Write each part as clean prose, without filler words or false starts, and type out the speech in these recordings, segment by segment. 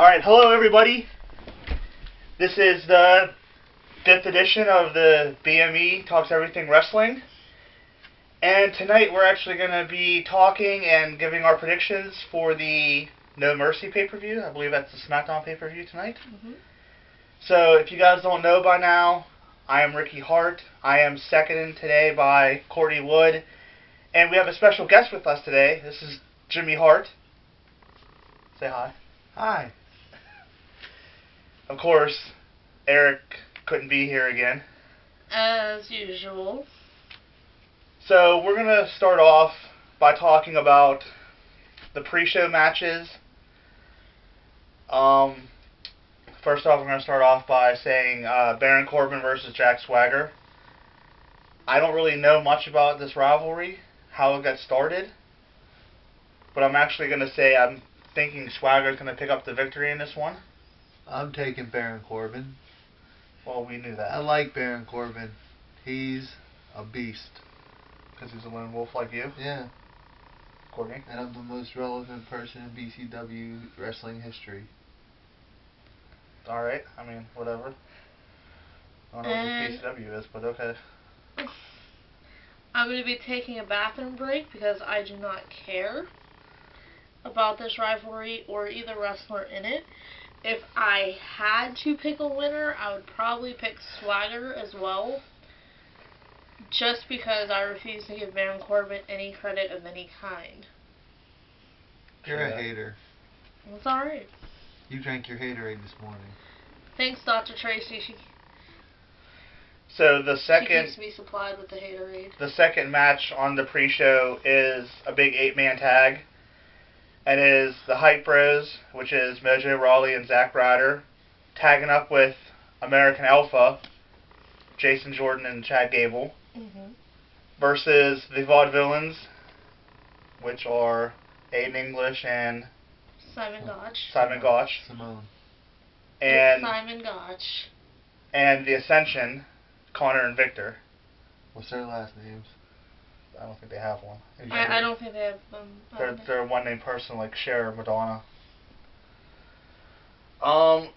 Alright, hello everybody. This is the 5th edition of the BME Talks Everything Wrestling. And tonight we're actually going to be talking and giving our predictions for the No Mercy pay-per-view. I believe that's the SmackDown pay-per-view tonight. So if you guys don't know by now, I am Ricky Hart. I am seconded today by Courtney Wood. And we have a special guest with us today. This is Jimmy Hart. Say hi. Hi. Of course, Eric couldn't be here again. As usual. So we're going to start off by talking about the pre-show matches. First off, we're going to start off by saying Baron Corbin versus Jack Swagger. I don't really know much about this rivalry, how it got started. But I'm actually going to say I'm thinking Swagger's going to pick up the victory in this one. I'm taking Baron Corbin. Well, we knew that. I like Baron Corbin. He's a beast. Because he's a lone wolf like you? Yeah. Courtney? And I'm the most relevant person in BCW wrestling history. Alright, I mean, whatever. I don't know what BCW is, but okay. I'm going to be taking a bathroom break because I do not care about this rivalry or either wrestler in it. If I had to pick a winner, I would probably pick Swagger as well. Just because I refuse to give Baron Corbin any credit of any kind. You're a hater. It's alright. You drank your haterade this morning. Thanks, Dr. Tracy. So the second... She keeps me supplied with the haterade. The second match on the pre-show is a big 8-man tag. And it is the Hype Bros, which is Mojo Rawley and Zack Ryder, tagging up with American Alpha, Jason Jordan and Chad Gable, versus the Vaudevillains, which are Aiden English and Simon Gotch. Simone. And Simon Gotch. And the Ascension, Connor and Victor. What's their last names? I don't think they have one. I don't think they have them. They're one named person like Cher or Madonna. I'm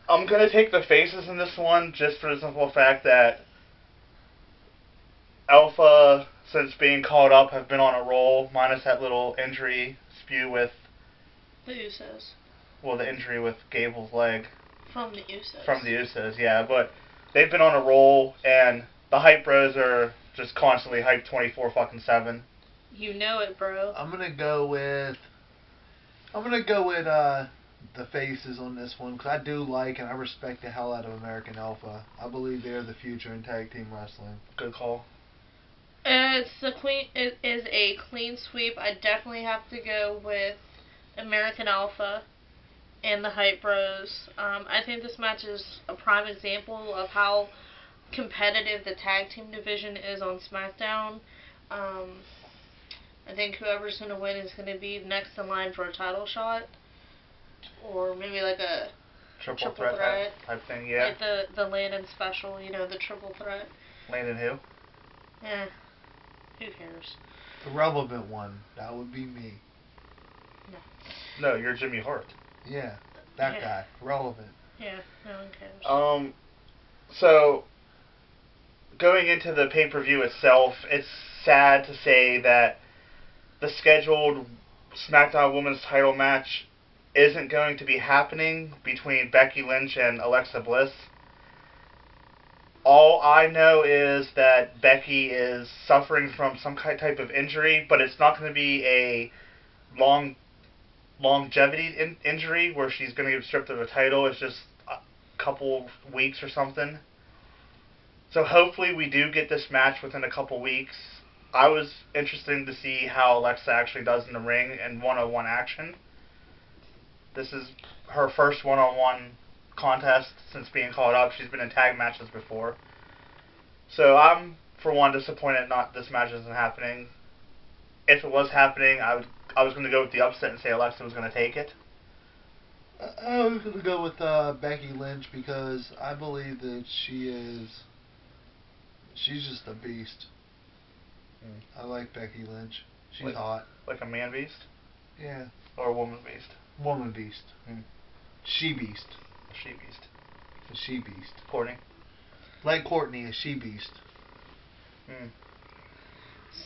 gonna take the faces in this one just for the simple fact that Alpha, since being called up, have been on a roll, minus that little injury spew with the Usos. Well, the injury with Gable's leg. From the Usos. From the Usos, yeah, but they've been on a roll, and the Hype Bros are just constantly hyped 24/7. You know it, bro. I'm gonna go with the faces on this one because I do like and I respect the hell out of American Alpha. I believe they're the future in tag team wrestling. Good call. It is a clean sweep. I definitely have to go with American Alpha and the Hype Bros. I think this match is a prime example of how competitive the tag team division is on SmackDown. I think whoever's going to win is going to be next in line for a title shot. Or maybe like a triple threat type thing, yeah. Like the Landon special, you know, the triple threat. Landon who? Who cares? The relevant one. That would be me. No, you're Jimmy Hart. Yeah, that guy. Relevant. Yeah, no one cares. So, going into the pay-per-view itself, it's sad to say that the scheduled SmackDown Women's title match isn't going to be happening between Becky Lynch and Alexa Bliss. All I know is that Becky is suffering from some type of injury, but it's not going to be a longevity injury where she's going to get stripped of the title. It's just a couple weeks or something. So hopefully we do get this match within a couple weeks. I was interested to see how Alexa actually does in the ring and one-on-one action. This is her first one-on-one contest since being called up. She's been in tag matches before. So I'm, for one, disappointed this match isn't happening. If it was happening, I was going to go with the upset and say Alexa was going to take it. I was going to go with Becky Lynch because I believe that she's just a beast. I like Becky Lynch. She's hot. Like a man beast? Yeah. Or a woman beast? Woman beast. She-beast. She-beast. A she-beast. Courtney. Like Courtney, a she-beast.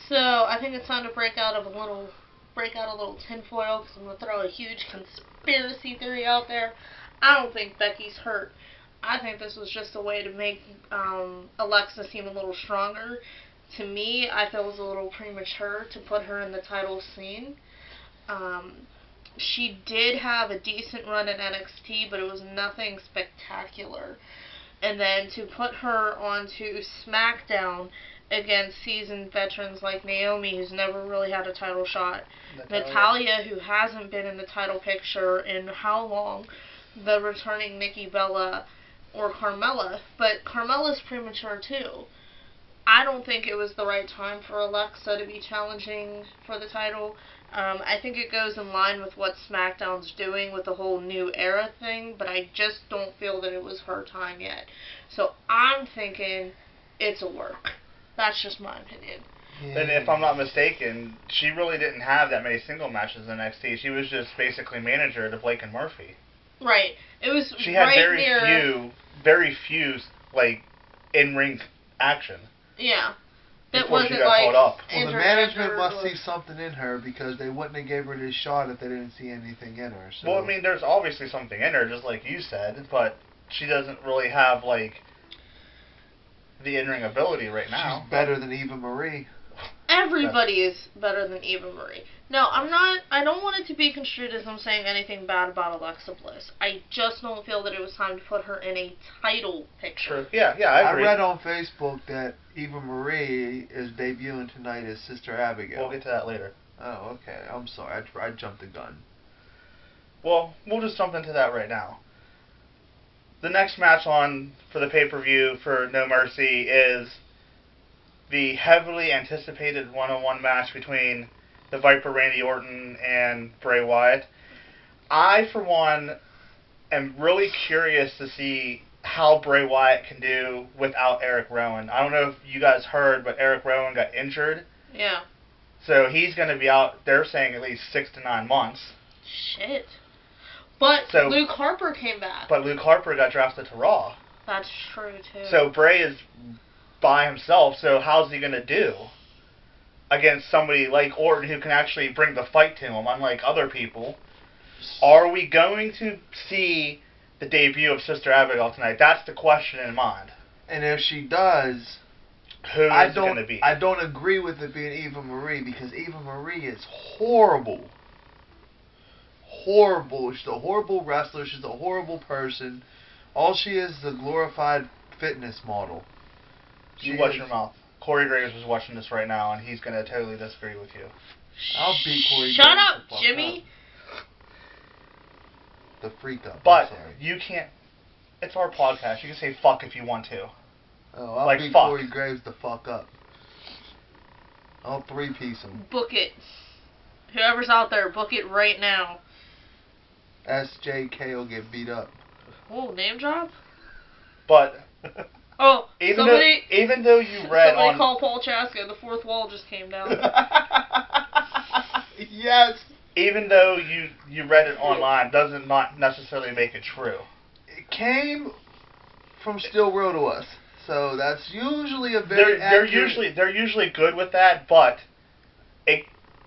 So I think it's time to break out a little tinfoil, because I'm gonna throw a huge conspiracy theory out there. I don't think Becky's hurt. I think this was just a way to make Alexa seem a little stronger. To me, I feel it was a little premature to put her in the title scene. She did have a decent run in NXT, but it was nothing spectacular. And then to put her onto SmackDown against seasoned veterans like Naomi, who's never really had a title shot, Natalya, who hasn't been in the title picture in how long, the returning Nikki Bella, or Carmella, but Carmella's premature too. I don't think it was the right time for Alexa to be challenging for the title. I think it goes in line with what SmackDown's doing with the whole new era thing, but I just don't feel that it was her time yet. So I'm thinking it's a work. That's just my opinion. Yeah. And if I'm not mistaken, she really didn't have that many single matches in NXT. She was just basically manager to Blake and Murphy. Right. It was She had right very few, like, in-ring action. Yeah. That Before she wasn't got like caught up. Well, the management must see something in her, because they wouldn't have gave her this shot if they didn't see anything in her. So. Well, I mean, there's obviously something in her, just like you said, but she doesn't really have, like, the in-ring ability right now. She's better than Eva Marie. Everybody is better than Eva Marie. No, I don't want it to be construed as I'm saying anything bad about Alexa Bliss. I just don't feel that it was time to put her in a title picture. True. Yeah, I agree. I read on Facebook that Eva Marie is debuting tonight as Sister Abigail. We'll get to that later. Oh, okay. I'm sorry. I jumped the gun. Well, we'll just jump into that right now. The next match on for the pay-per-view for No Mercy is the heavily anticipated one-on-one match between the Viper Randy Orton and Bray Wyatt. I, for one, am really curious to see how Bray Wyatt can do without Eric Rowan. I don't know if you guys heard, but Eric Rowan got injured. Yeah. So he's going to be out, they're saying, at least 6 to 9 months. Shit. But Luke Harper came back. But Luke Harper got drafted to Raw. That's true, too. So Bray is by himself, so how's he going to do against somebody like Orton who can actually bring the fight to him, unlike other people? Are we going to see the debut of Sister Abigail tonight? That's the question in mind. And if she does, who is it going to be? I don't agree with it being Eva Marie, because Eva Marie is horrible. Horrible. She's a horrible wrestler. She's a horrible person. All she is a glorified fitness model. You watch your mouth. Corey Graves is watching this right now, and he's going to totally disagree with you. I'll beat Corey Graves. Shut up, Jimmy. The freak up. But you can't. It's our podcast. You can say fuck if you want to. Oh, I'll beat Corey Graves the fuck up. I'll three-piece him. Book it. Whoever's out there, book it right now. SJK will get beat up. Oh, name drop? But oh, even though you read somebody call Paul Chaska. The fourth wall just came down. Yes. Even though you read it online, doesn't not necessarily make it true. It came from Steel World to us, so that's usually a very they're usually good with that, but it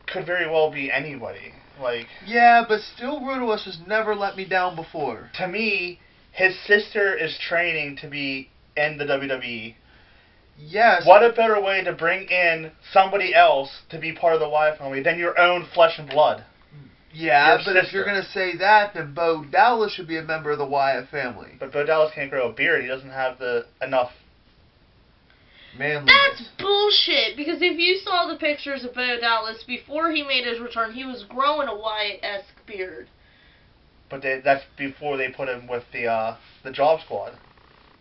could very well be anybody. Like, yeah, but Steel World to us has never let me down before. To me, his sister is training to be in the WWE. Yes. What a better way to bring in somebody else to be part of the Wyatt family than your own flesh and blood. Yeah, but if you're going to say that, then Bo Dallas should be a member of the Wyatt family. But Bo Dallas can't grow a beard. He doesn't have enough manliness. That's bullshit, because if you saw the pictures of Bo Dallas before he made his return, he was growing a Wyatt-esque beard. But that's before they put him with the Job Squad.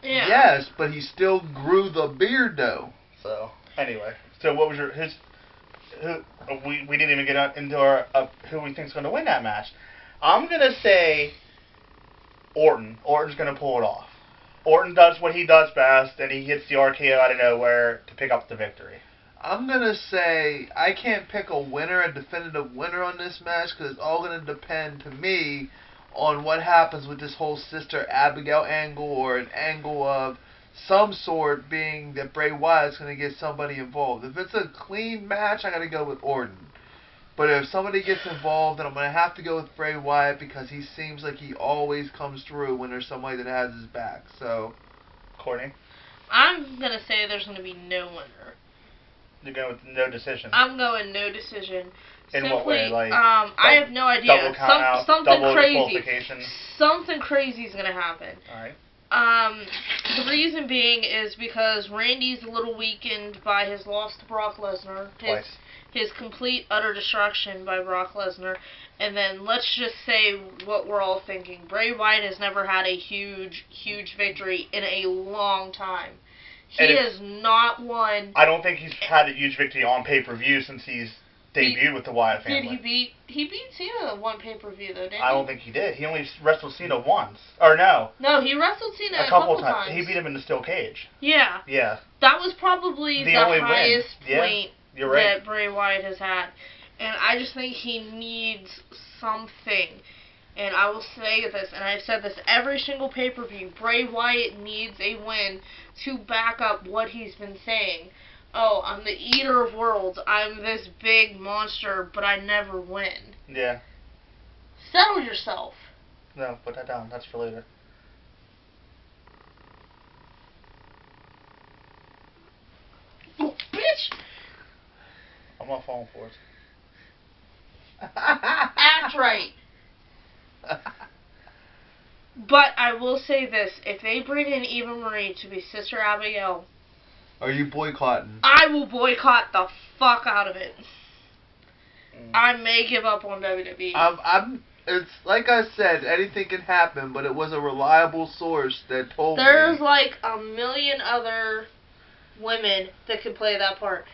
Yeah. Yes, but he still grew the beard, though. So, anyway. So, what was we didn't even get into our who we think's going to win that match. I'm going to say Orton. Orton's going to pull it off. Orton does what he does best, and he hits the RKO out of nowhere to pick up the victory. I'm going to say I can't pick a definitive winner on this match, because it's all going to depend, to me, on what happens with this whole Sister Abigail angle, or an angle of some sort, being that Bray Wyatt's going to get somebody involved. If it's a clean match, I got to go with Orton. But if somebody gets involved, then I'm going to have to go with Bray Wyatt, because he seems like he always comes through when there's somebody that has his back. So, Courtney? I'm going to say there's going to be no winner. You're going with no decision? I'm going no decision. In Simply, what way? Like, I have no idea. Double count out, something double crazy. disqualification? Something crazy is going to happen. Alright. The reason being is because Randy's a little weakened by his loss to Brock Lesnar. His complete, utter destruction by Brock Lesnar. And then let's just say what we're all thinking. Bray Wyatt has never had a huge, huge victory in a long time. He has not won. I don't think he's had a huge victory on pay-per-view since he's debuted with the Wyatt family. Did he beat Cena in one pay-per-view, though, didn't he? I don't think he did. He only wrestled Cena once. Or no. No, he wrestled Cena a couple times. He beat him in the steel cage. Yeah. Yeah. That was probably the highest point that Bray Wyatt has had. And I just think he needs something. And I will say this, and I've said this every single pay-per-view, Bray Wyatt needs a win to back up what he's been saying. Oh, I'm the eater of worlds. I'm this big monster, but I never win. Yeah. Settle yourself. No, put that down. That's for later. Oh, bitch! I'm not falling for it. Act right. But I will say this. If they bring in Eva Marie to be Sister Abigail... Are you boycotting? I will boycott the fuck out of it. I may give up on WWE. It's like I said, anything can happen, but it was a reliable source that told There's me. like a million other women that could play that part.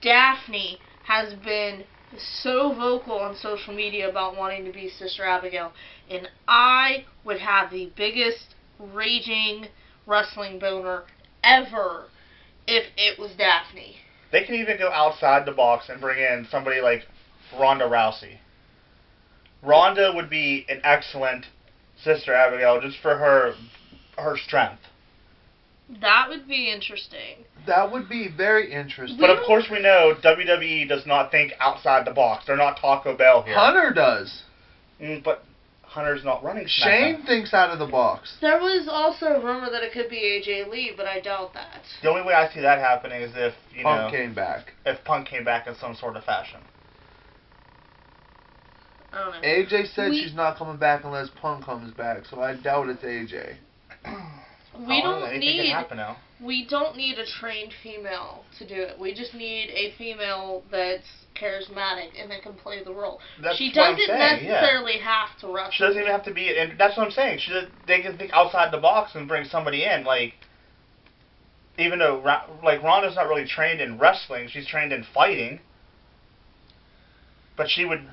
Daphne has been so vocal on social media about wanting to be Sister Abigail, and I would have the biggest raging wrestling boner ever if it was Daphne. They can even go outside the box and bring in somebody like Ronda Rousey. Ronda would be an excellent Sister Abigail just for her strength. That would be interesting. That would be very interesting. But of course we know WWE does not think outside the box. They're not Taco Bell here. Hunter does. But Hunter's not running SmackDown. Shane thinks out of the box. There was also a rumor that it could be AJ Lee, but I doubt that. The only way I see that happening is if, Punk came back. If Punk came back in some sort of fashion. I don't know. AJ said she's not coming back unless Punk comes back, so I doubt it's AJ. We don't need a trained female to do it. We just need a female that's charismatic and that can play the role. She doesn't necessarily have to wrestle. She doesn't even have to be, and that's what I'm saying. They can think outside the box and bring somebody in. Like, even though Ronda's not really trained in wrestling, she's trained in fighting. But she would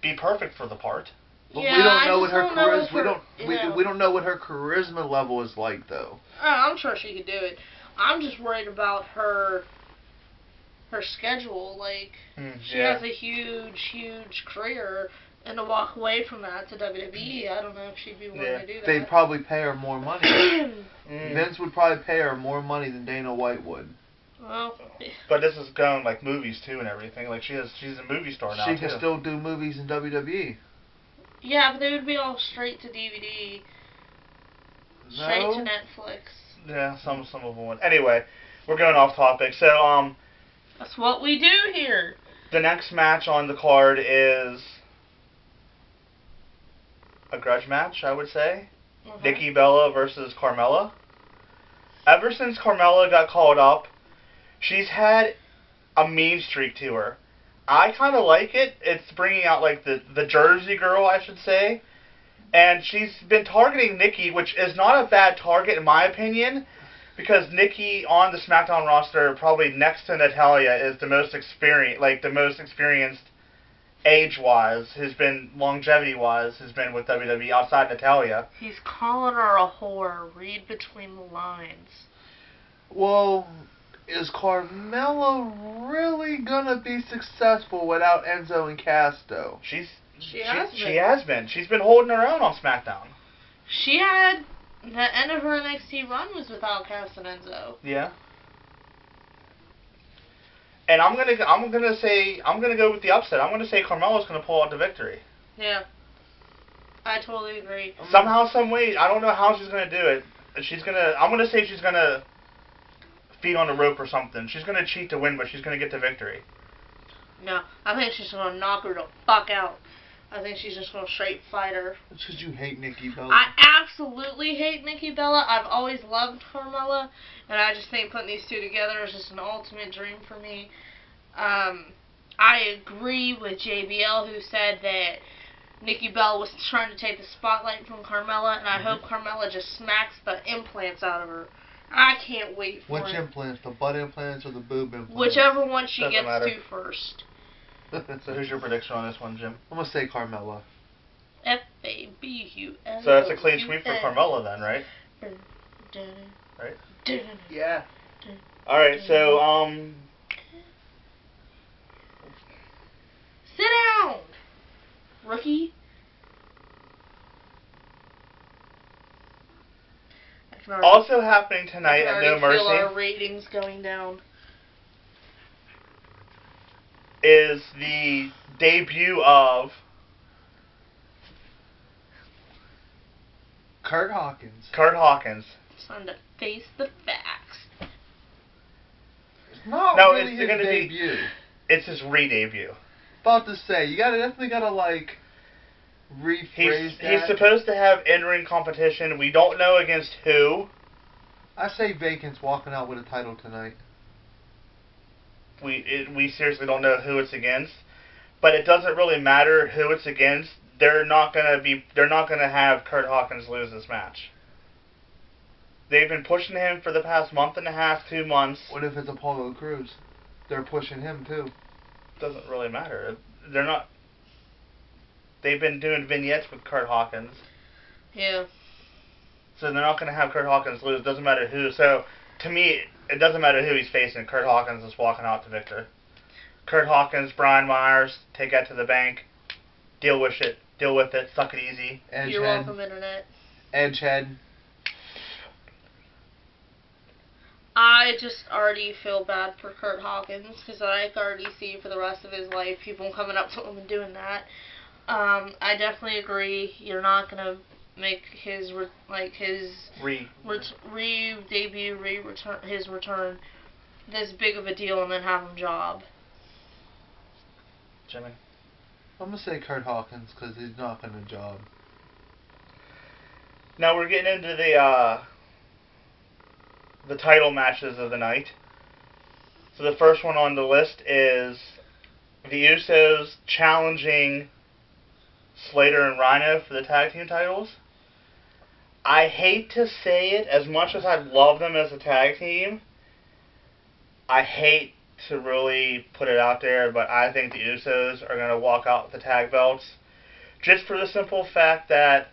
be perfect for the part. But we don't know what her charisma. We don't know what her charisma level is like, though. I'm sure she could do it. I'm just worried about her schedule. Like, she has a huge career, and to walk away from that to WWE, I don't know if she'd be willing to do that. They'd probably pay her more money. Vince would probably pay her more money than Dana White would. Well, but this is going like movies too and everything. Like she's a movie star now. She can still do movies in WWE. Yeah, but they would be all straight to DVD. Straight to Netflix. Yeah, some of them would. Anyway, we're going off topic. So that's what we do here. The next match on the card is a grudge match, I would say. Nikki Bella versus Carmella. Ever since Carmella got called up, she's had a mean streak to her. I kind of like it. It's bringing out like the Jersey girl, I should say. And she's been targeting Nikki, which is not a bad target in my opinion, because Nikki on the SmackDown roster, probably next to Natalya, is the most experienced age-wise, longevity-wise, has been with WWE outside Natalya. He's calling her a whore. Read between the lines. Well, is Carmella really gonna be successful without Enzo and Cass, though? She has been. She's been holding her own on SmackDown. She had the end of her NXT run was without Cass and Enzo. Yeah. And I'm gonna go with the upset. I'm gonna say Carmella's gonna pull out the victory. Yeah. I totally agree. Somehow, some way, I don't know how she's gonna do it. I'm gonna say she's gonna feet on the rope or something. She's gonna cheat to win, but she's gonna get the victory. No, I think she's gonna knock her the fuck out. I think she's just gonna straight fight her. It's because you hate Nikki Bella. I absolutely hate Nikki Bella. I've always loved Carmella, and I just think putting these two together is just an ultimate dream for me. I agree with JBL, who said that Nikki Bella was trying to take the spotlight from Carmella, and I hope Carmella just smacks the implants out of her. I can't wait for it. Which implants? The butt implants or the boob implants? Whichever one she Doesn't gets matter. to first. So who's your prediction on this one, Jim? I'm gonna say Carmella. F-A-B-U-L. So that's a clean sweep for Carmella then, right? Right? Yeah. Alright, so, Sit down, rookie. also happening tonight I at can No already feel our Mercy ratings going down. is the debut of Kurt Hawkins. It's time to face the facts. It's not No, really it's his gonna be- debut. It's his re-debut. About to say, you definitely gotta like rephrase that. He's supposed to have in-ring competition. We don't know against who. I say Vacant's walking out with a title tonight. We seriously don't know who it's against, but it doesn't really matter who it's against. They're not gonna have Kurt Hawkins lose this match. They've been pushing him for the past month and a half, 2 months. What if it's Apollo Crews? They're pushing him too. Doesn't really matter. They're not. They've been doing vignettes with Kurt Hawkins. Yeah. So they're not going to have Kurt Hawkins lose. Doesn't matter who. So, to me, it doesn't matter who he's facing. Kurt Hawkins is walking out to victor. Kurt Hawkins, Brian Myers, take that to the bank. Deal with it. Suck it easy. You're welcome, Internet. Edgehead. I just already feel bad for Kurt Hawkins, because I can already see for the rest of his life people coming up to him and doing that. I definitely agree. You're not going to make his return this big of a deal and then have him job. Jimmy? I'm going to say Kurt Hawkins because he's not going to job. Now we're getting into the title matches of the night. So the first one on the list is the Usos challenging Slater and Rhino for the tag team titles. I hate to say it, as much as I love them as a tag team, I hate to really put it out there, but I think the Usos are going to walk out with the tag belts. Just for the simple fact that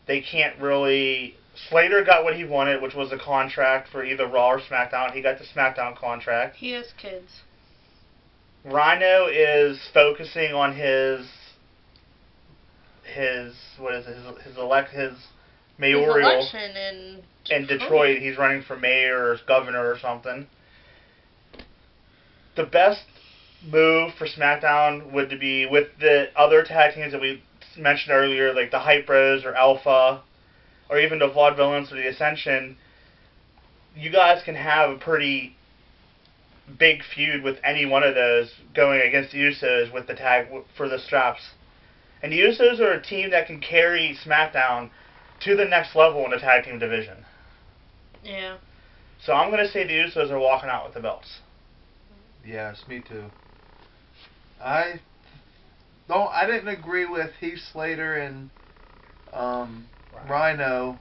they can't really... Slater got what he wanted, which was a contract for either Raw or SmackDown. He got the SmackDown contract. He has kids. Rhino is focusing on his mayoral election in Detroit. He's running for mayor or governor or something. The best move for SmackDown would be with the other tag teams that we mentioned earlier, like the Hype Bros or Alpha, or even the Vaudevillains or the Ascension. You guys can have a pretty big feud with any one of those going against the Usos with the tag for the straps. And the Usos are a team that can carry SmackDown to the next level in the tag team division. Yeah. So I'm going to say the Usos are walking out with the belts. Yes, me too. I didn't agree with Heath Slater and Rhino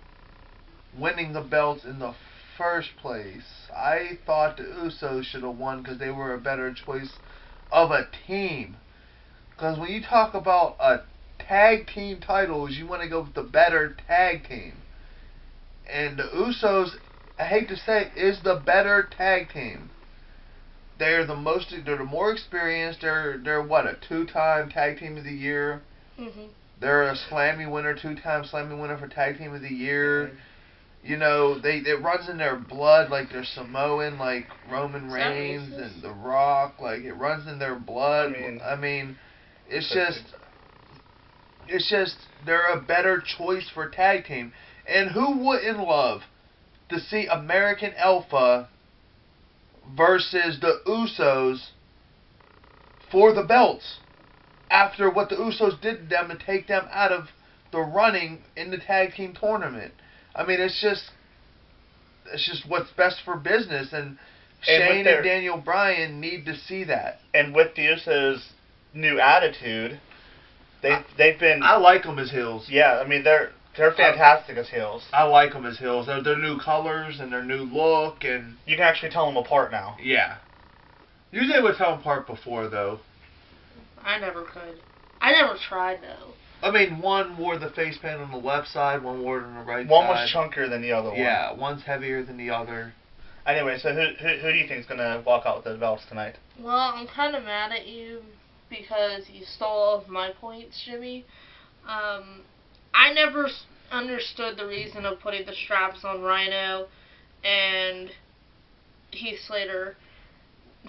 winning the belts in the first place. I thought the Usos should have won because they were a better choice of a team. Because when you talk about a tag team titles, you want to go with the better tag team. And the Usos I hate to say it, is the better tag team. They're the more experienced. They're what, a 2-time tag team of the year. Mhm. They're a Slammy winner, 2-time Slammy winner for tag team of the year. You know, it runs in their blood, like they're Samoan, like Roman Reigns and The Rock. Like, it runs in their blood. I mean, it's just they're a better choice for tag team. And who wouldn't love to see American Alpha versus the Usos for the belts after what the Usos did to them and take them out of the running in the tag team tournament? I mean, it's just what's best for business, and Shane and Daniel Bryan need to see that. And with the Usos' new attitude, they've been. I like them as heels. Yeah, I mean they're fantastic as heels. I like them as heels. Their new colors and their new look, and you can actually tell them apart now. Yeah. Usually I would tell them apart before, though. I never could. I never tried, though. I mean, one wore the face paint on the left side, one wore it on the right side. One was chunkier than the other one. Yeah, one's heavier than the other. Anyway, so who do you think is going to walk out with the belts tonight? Well, I'm kind of mad at you because you stole all of my points, Jimmy. I never understood the reason of putting the straps on Rhino and Heath Slater,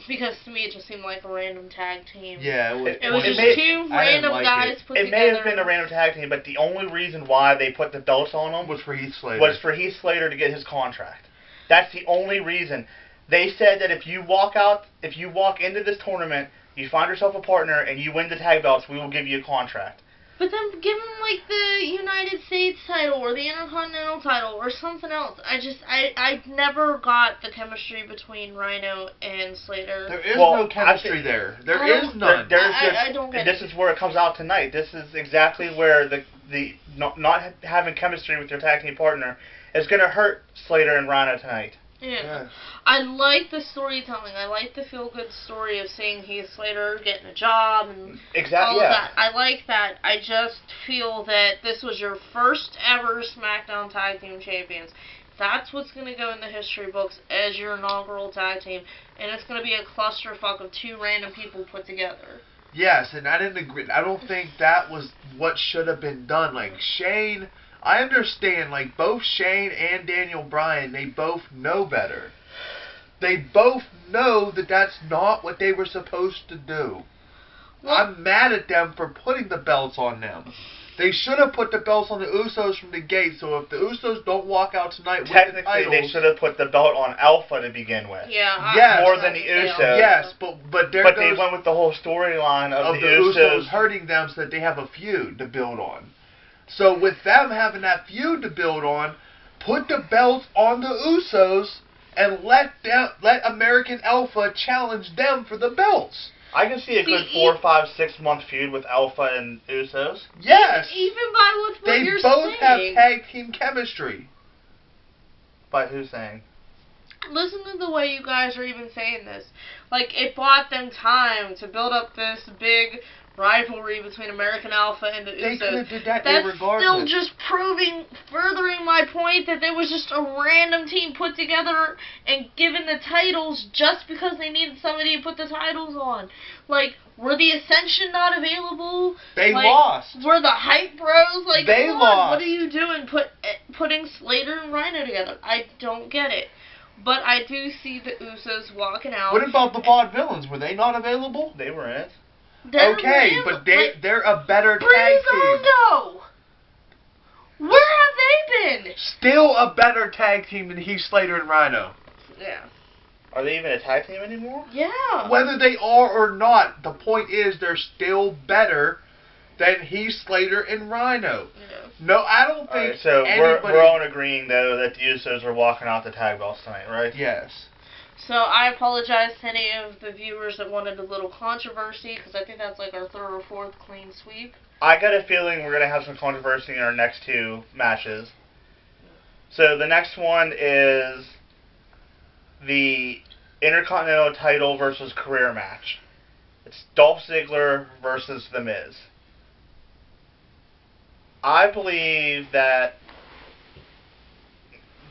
because to me it just seemed like a random tag team. Yeah, it was just two random guys put together. It may have been a random tag team, but the only reason why they put the belts on them was for Heath Slater. Was for Heath Slater to get his contract. That's the only reason. They said that if you walk into this tournament, you find yourself a partner, and you win the tag belts, we will give you a contract. But then give him, like, the United States title or the Intercontinental title or something else. I never got the chemistry between Rhino and Slater. There is no chemistry there. There is none. I don't get it. And this is where it comes out tonight. This is exactly where the not having chemistry with your tag team partner is going to hurt Slater and Rhino tonight. Yeah. I like the storytelling. I like the feel-good story of seeing Heath Slater getting a job and all of that. I like that. I just feel that this was your first ever SmackDown Tag Team Champions. That's what's going to go in the history books as your inaugural tag team, and it's going to be a clusterfuck of two random people put together. Yes, and I didn't agree. I don't think that was what should have been done. Like, Shane... I understand, like, both Shane and Daniel Bryan, they both know better. They both know that that's not what they were supposed to do. Well, I'm mad at them for putting the belts on them. They should have put the belts on the Usos from the gate, so if the Usos don't walk out tonight with the titles... Technically, they should have put the belt on Alpha to begin with. Yeah. Yes. More than the Usos. Yes, but they went with the whole storyline of the Usos hurting them so that they have a feud to build on. So with them having that feud to build on, put the belts on the Usos and let American Alpha challenge them for the belts. I can see a good 4, 5, 6 month feud with Alpha and Usos. Yes. Even by what you're saying. They both have tag team chemistry. By who's saying? Listen to the way you guys are even saying this. Like, it bought them time to build up this big rivalry between American Alpha and the Usos. They could have did that That's regardless. still just furthering my point that there was just a random team put together and given the titles just because they needed somebody to put the titles on. Like, were the Ascension not available? They lost. Were the Hype Bros? Like, they come lost. on, what are you doing putting Slater and Rhino together? I don't get it. But I do see the Usos walking out. What about the Vaudevillains? Were they not available? They were in it. Okay, but they're a better tag team. Breezango! Where have they been? Still a better tag team than Heath Slater and Rhino. Yeah. Are they even a tag team anymore? Yeah. Whether they are or not, the point is they're still better than Heath Slater and Rhino. Yeah. No, I don't think Alright, so anybody... we're all agreeing, though, that the Usos are walking out the tag belts tonight, right? Yes. So I apologize to any of the viewers that wanted a little controversy, because I think that's like our third or fourth clean sweep. I got a feeling we're going to have some controversy in our next two matches. So the next one is the Intercontinental title versus career match. It's Dolph Ziggler versus The Miz. I believe that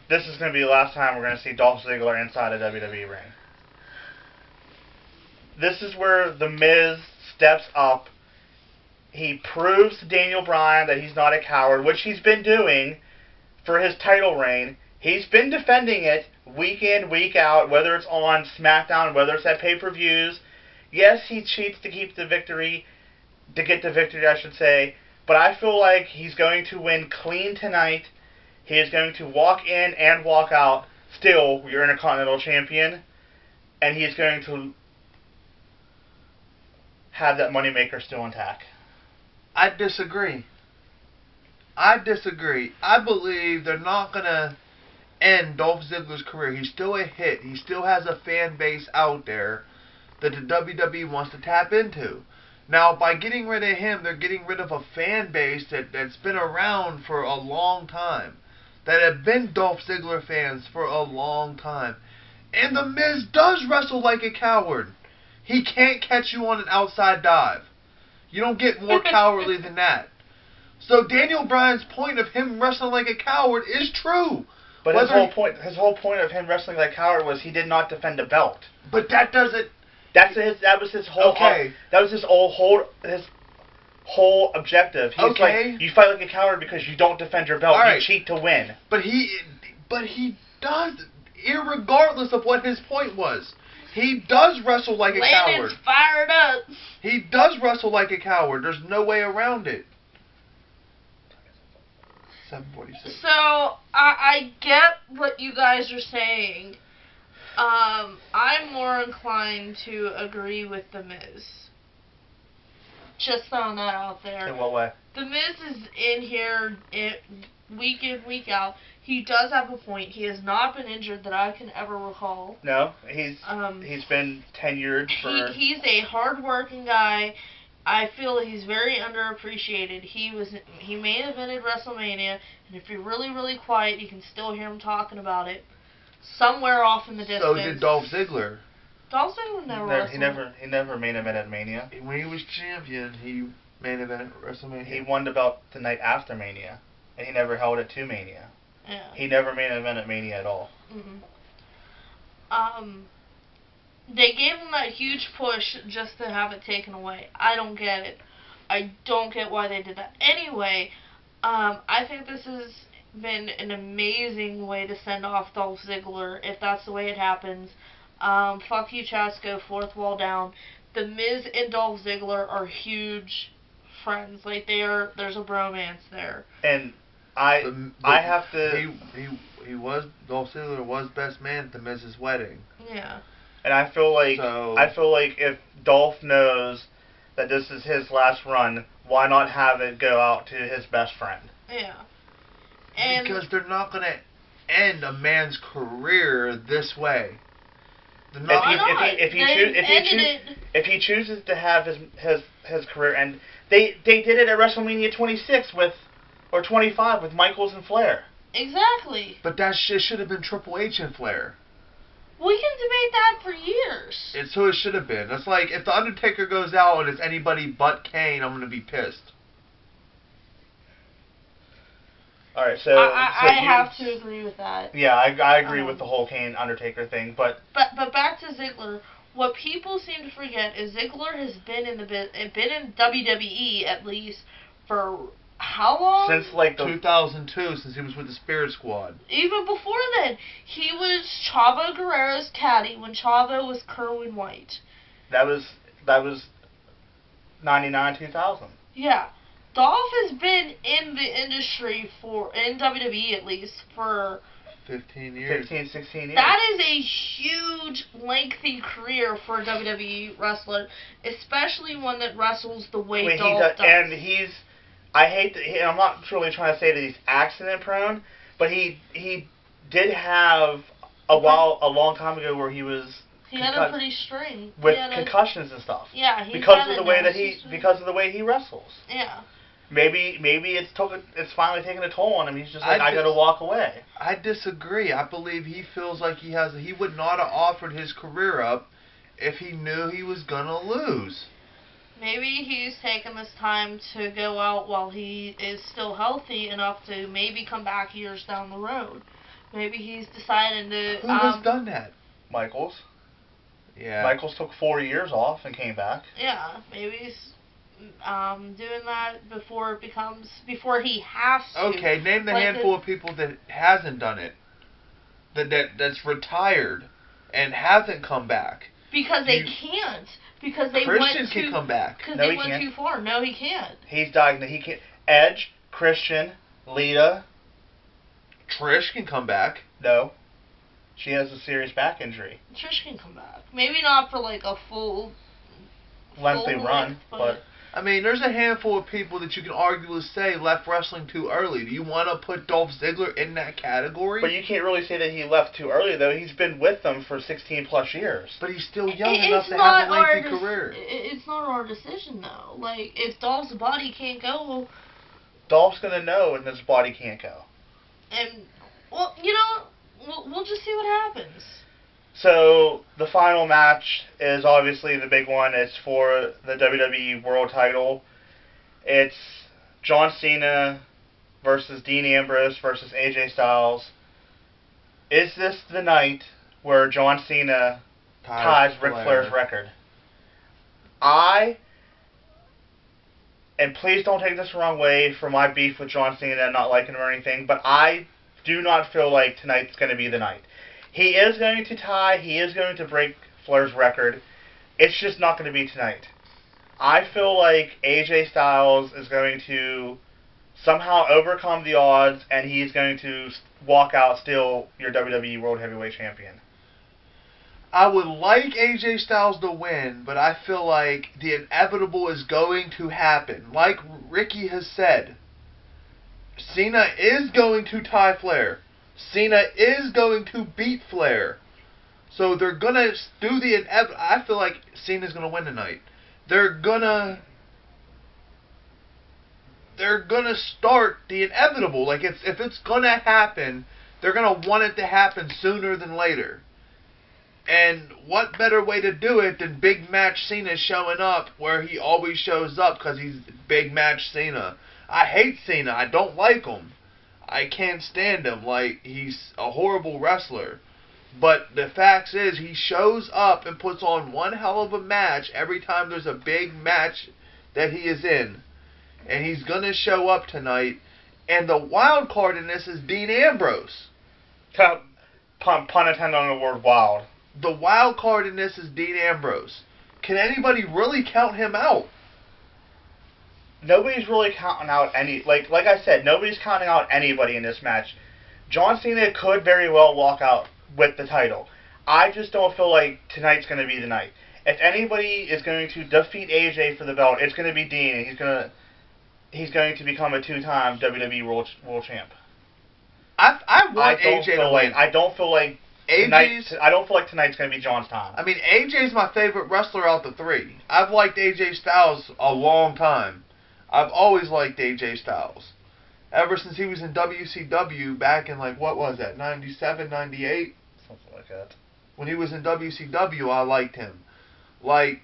this is going to be the last time we're going to see Dolph Ziggler inside a WWE ring. This is where The Miz steps up. He proves to Daniel Bryan that he's not a coward, which he's been doing for his title reign. He's been defending it week in, week out, whether it's on SmackDown, whether it's at pay-per-views. Yes, he cheats to get the victory, I should say. But I feel like he's going to win clean tonight. He is going to walk in and walk out still your Intercontinental Champion. And he is going to have that moneymaker still intact. I disagree. I believe they're not going to end Dolph Ziggler's career. He's still a hit. He still has a fan base out there that the WWE wants to tap into. Now, by getting rid of him, they're getting rid of a fan base that's been around for a long time. That have been Dolph Ziggler fans for a long time. And The Miz does wrestle like a coward. He can't catch you on an outside dive. You don't get more cowardly than that. So Daniel Bryan's point of him wrestling like a coward is true. But his whole point of him wrestling like a coward was he did not defend a belt. But that doesn't. That was his whole. Okay. That was his whole objective. He's okay. Like, you fight like a coward because you don't defend your belt. All right. You cheat to win. But he does, irregardless of what his point was. He does wrestle like a coward. Fired up. He does wrestle like a coward. There's no way around it. 7:46. So I get what you guys are saying. I'm more inclined to agree with The Miz. Just throwing that out there. In what way? The Miz is in here week in, week out. He does have a point. He has not been injured that I can ever recall. No, he's been tenured for... He's a hard-working guy. I feel he's very underappreciated. He main evented WrestleMania, and if you're really, really quiet, you can still hear him talking about it. Somewhere off in the distance. So did Dolph Ziggler. Dolph Ziggler never wrestled. He never main evented Mania. When he was champion, he main evented WrestleMania. He won the belt the night after Mania, and he never held it to Mania. Yeah. He never main evented Mania at all. Mm-hmm. They gave him that huge push just to have it taken away. I don't get it. I don't get why they did that. Anyway, I think this has been an amazing way to send off Dolph Ziggler, if that's the way it happens. Fuck you, Chasko, fourth wall down. The Miz and Dolph Ziggler are huge friends. Like, there's a bromance there. And I have to... Dolph Ziggler was best man at the Miz's wedding. Yeah. And I feel like if Dolph knows that this is his last run, why not have it go out to his best friend? Yeah. And because they're not going to end a man's career this way. If he chooses to have his career end, they did it at WrestleMania 26 or 25 with Michaels and Flair. Exactly. But that shit should have been Triple H and Flair. We can debate that for years. It's who it should have been. It's like, if The Undertaker goes out and it's anybody but Kane, I'm going to be pissed. Alright, so... I have to agree with that. Yeah, I agree with the whole Kane-Undertaker thing, but... But back to Ziggler, what people seem to forget is Ziggler has been in WWE, at least, for... How long? Since like 2002, since he was with the Spirit Squad. Even before then, he was Chavo Guerrero's caddy when Chavo was Kerwin White. That was 99, 2000. Yeah, Dolph has been in the industry in WWE at least, for 15 years. 15, 16 years. That is a huge, lengthy career for a WWE wrestler, especially one that wrestles the way Dolph does. And I'm not truly trying to say that he's accident prone, but he did have a long time ago where he was had a pretty string with concussions and stuff. Yeah, because of the way he wrestles. Yeah. Maybe it's finally taking a toll on him. He's just like, I gotta walk away. I disagree. I believe he feels like he would not have offered his career up if he knew he was gonna lose. Maybe he's taking this time to go out while he is still healthy enough to maybe come back years down the road. Maybe he's deciding to. Who has done that? Michaels. Yeah. Michaels took 4 years off and came back. Yeah, maybe he's doing that before he has to. Okay, name the handful of people that hasn't done it. That's retired and hasn't come back. Because they can't. Because they Christian went can come back. Because No, they he went can't. too far. No, he can't. He's diagnosed. He can't. Edge, Christian, Lita. Trish can come back. No. She has a serious back injury. Trish can come back. Maybe not for like a full Lengthy run, but I mean, there's a handful of people that you can arguably say left wrestling too early. Do you want to put Dolph Ziggler in that category? But you can't really say that he left too early, though. He's been with them for 16 plus years. But he's still young enough to have a lengthy career. It's not our decision, though. Like, if Dolph's body can't go... Dolph's going to know and his body can't go. And, well, you know, we'll just see what happens. So, the final match is obviously the big one. It's for the WWE World Title. It's John Cena versus Dean Ambrose versus AJ Styles. Is this the night where John Cena ties Ric Flair's record? And please don't take this the wrong way for my beef with John Cena and not liking him or anything, but I do not feel like tonight's going to be the night. He is going to tie. He is going to break Flair's record. It's just not going to be tonight. I feel like AJ Styles is going to somehow overcome the odds, and he's going to walk out still your WWE World Heavyweight Champion. I would like AJ Styles to win, but I feel like the inevitable is going to happen. Like Ricky has said, Cena is going to tie Flair. Cena is going to beat Flair. So they're going to do the inevitable. I feel like Cena's going to win tonight. They're going to start the inevitable. Like, if it's going to happen, they're going to want it to happen sooner than later. And what better way to do it than Big Match Cena showing up where he always shows up because he's Big Match Cena. I hate Cena. I don't like him. I can't stand him. Like, he's a horrible wrestler. But the fact is, he shows up and puts on one hell of a match every time there's a big match that he is in. And he's going to show up tonight. And the wild card in this is Dean Ambrose. Pun intended on the word wild. The wild card in this is Dean Ambrose. Can anybody really count him out? Nobody's really counting out any... Like I said, nobody's counting out anybody in this match. John Cena could very well walk out with the title. I just don't feel like tonight's going to be the night. If anybody is going to defeat AJ for the belt, it's going to be Dean, and he's going to become a two-time WWE World Champ. I want AJ to win. I don't feel like tonight's going to be John's time. I mean, AJ's my favorite wrestler out the three. I've liked AJ Styles a long time. I've always liked AJ Styles. Ever since he was in WCW back in, like, what was that, 97, 98? Something like that. When he was in WCW, I liked him. Like...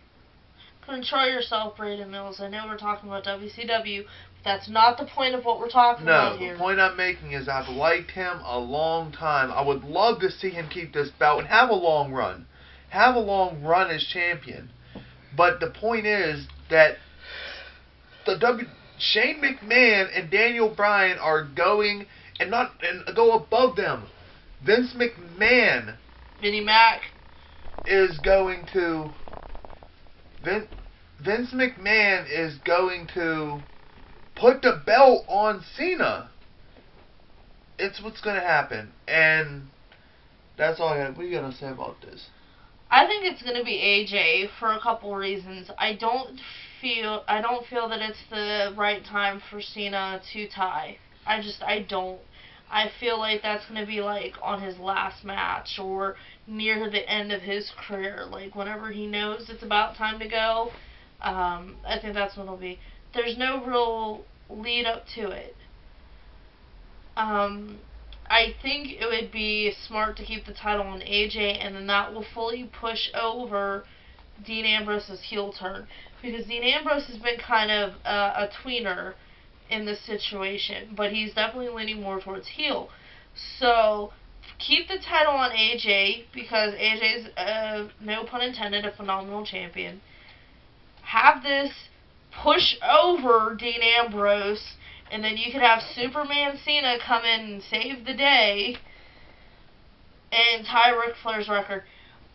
Control yourself, Braden Mills. I know we're talking about WCW, but that's not the point of what we're talking about here. No, the point I'm making is I've liked him a long time. I would love to see him keep this belt and have a long run. Have a long run as champion. But the point is that Shane McMahon and Daniel Bryan are going and go above them. Vince McMahon Vinnie Mac is going to Vince McMahon is going to put the belt on Cena. It's what's going to happen. And that's all I got. What are you going to say about this? I think it's going to be AJ for a couple reasons. I don't feel that it's the right time for Cena to tie. I don't. I feel like that's going to be like on his last match or near the end of his career. Like whenever he knows it's about time to go, I think that's when it'll be. There's no real lead up to it. I think it would be smart to keep the title on AJ, and then that will fully push over Dean Ambrose's heel turn. Because Dean Ambrose has been kind of a tweener in this situation, but he's definitely leaning more towards heel. So keep the title on AJ, because AJ's, no pun intended, a phenomenal champion. Have this push over Dean Ambrose, and then you could have Superman Cena come in and save the day and tie Ric Flair's record.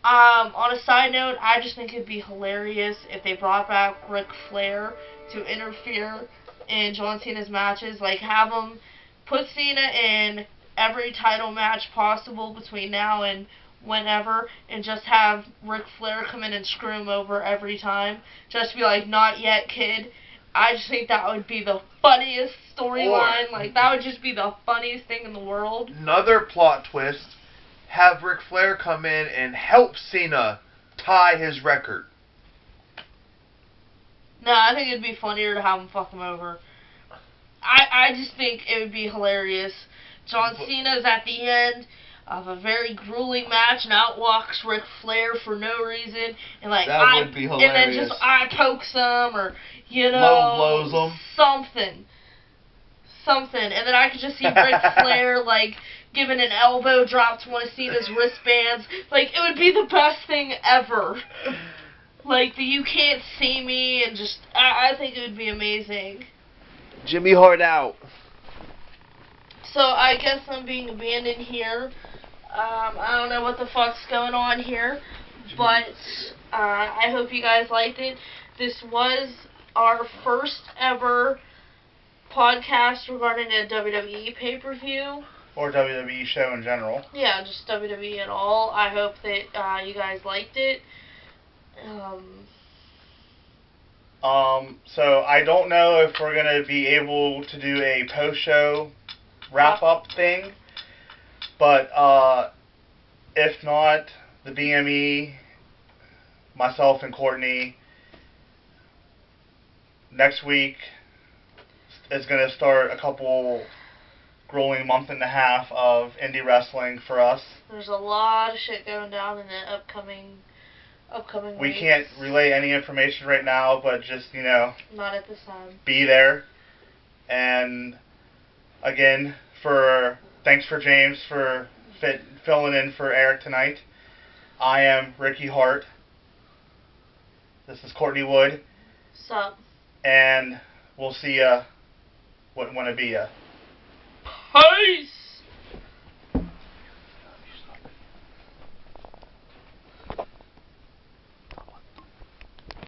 On a side note, I just think it'd be hilarious if they brought back Ric Flair to interfere in John Cena's matches. Like, have him put Cena in every title match possible between now and whenever, and just have Ric Flair come in and screw him over every time. Just be like, not yet, kid. I just think that would be the funniest storyline. Like, that would just be the funniest thing in the world. Another plot twist. Have Ric Flair come in and help Cena tie his record. No, I think it'd be funnier to have him fuck him over. I just think it would be hilarious. John Cena's at the end of a very grueling match and out walks Ric Flair for no reason, and like that would be hilarious. And then just eye pokes him, or low blows him, something, and then I could just see Ric Flair like giving an elbow drop to one of Cena's wristbands. Like, it would be the best thing ever. Like, the "you can't see me," and just I think it would be amazing. Jimmy Hart out. So I guess I'm being abandoned here. I don't know what the fuck's going on here, but I hope you guys liked it. This was our first ever podcast regarding a WWE pay-per-view. Or WWE show in general. Yeah, just WWE at all. I hope that you guys liked it. So I don't know if we're going to be able to do a post-show wrap-up thing, but if not, the BME, myself and Courtney, next week is going to start a couple grueling month and a half of indie wrestling for us. There's a lot of shit going down in the upcoming We weeks. can't relay any information right now, but just, Not at this time. be there. And again, thanks for James for filling in for Eric tonight. I am Ricky Hart. This is Courtney Wood. Sup? And we'll see ya when it be ya. Peace!